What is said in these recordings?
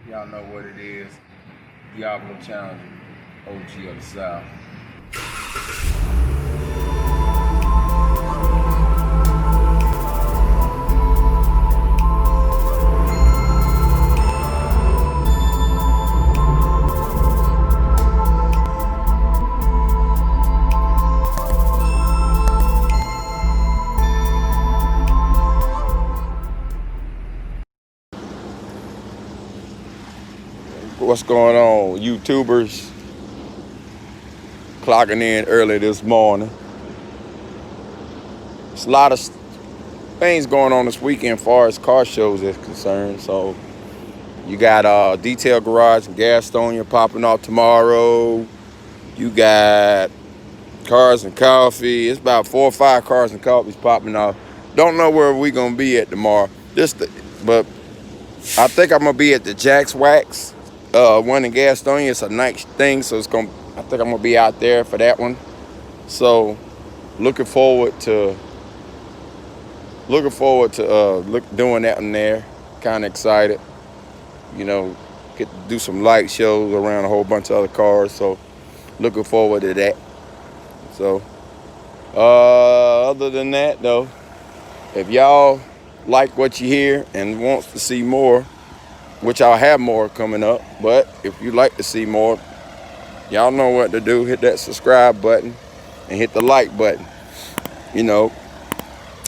Y'all know what it is. Diablo Challenger, OG of the South. What's going on, YouTubers? Clocking in early this morning. There's a lot of things going on this weekend as far as car shows is concerned. So you got Detail Garage in Gastonia popping off tomorrow. You got Cars and Coffee. It's about 4 or 5 Cars and Coffees popping off. Don't know where we gonna be at tomorrow. But I think I'm gonna be at the Jack's Wax. One in Gastonia. It's a night thing, so I think I'm gonna be out there for that one. So looking forward to doing that one there. Kind of excited, you know, get to do some light shows around a whole bunch of other cars. So looking forward to that. So other than that though, if y'all like what you hear and wants to see more, which I'll have more coming up, but if you'd like to see more, y'all know what to do. Hit that subscribe button and hit the like button. You know,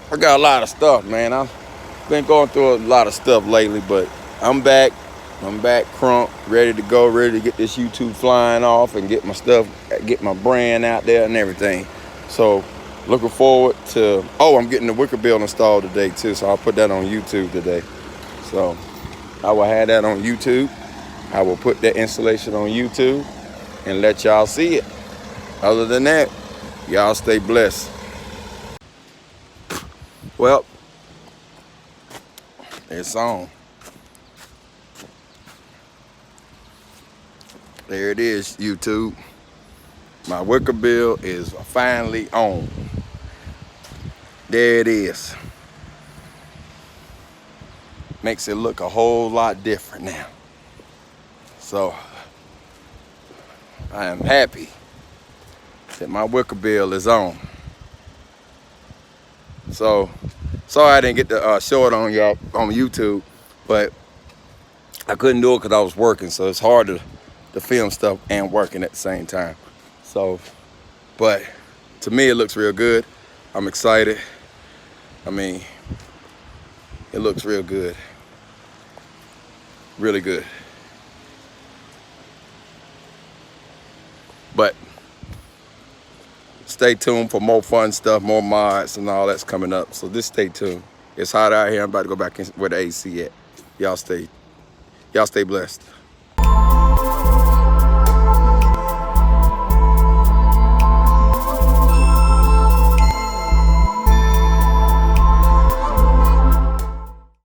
I got a lot of stuff, man. I've been going through a lot of stuff lately, but I'm back crunk, ready to go, ready to get this YouTube flying off and get my stuff, get my brand out there and everything. So looking forward to, I'm getting the Wicker build installed today too, so I'll put that on YouTube today. So I will have that on YouTube. I will put that installation on YouTube and let y'all see it. Other than that, y'all stay blessed. Well, it's on. There it is, YouTube. My Wicker build is finally on. There it is. Makes it look a whole lot different now. So I am happy that my Wicker build is on. So sorry I didn't get to show it on y'all on YouTube, but I couldn't do it because I was working, so it's hard to film stuff and working at the same time. So, but to me it looks real good. I'm excited. I mean, it looks real good. Really good. But stay tuned for more fun stuff, more mods and all that's coming up. So just stay tuned. It's hot out here. I'm about to go back in where the AC at. Y'all stay blessed.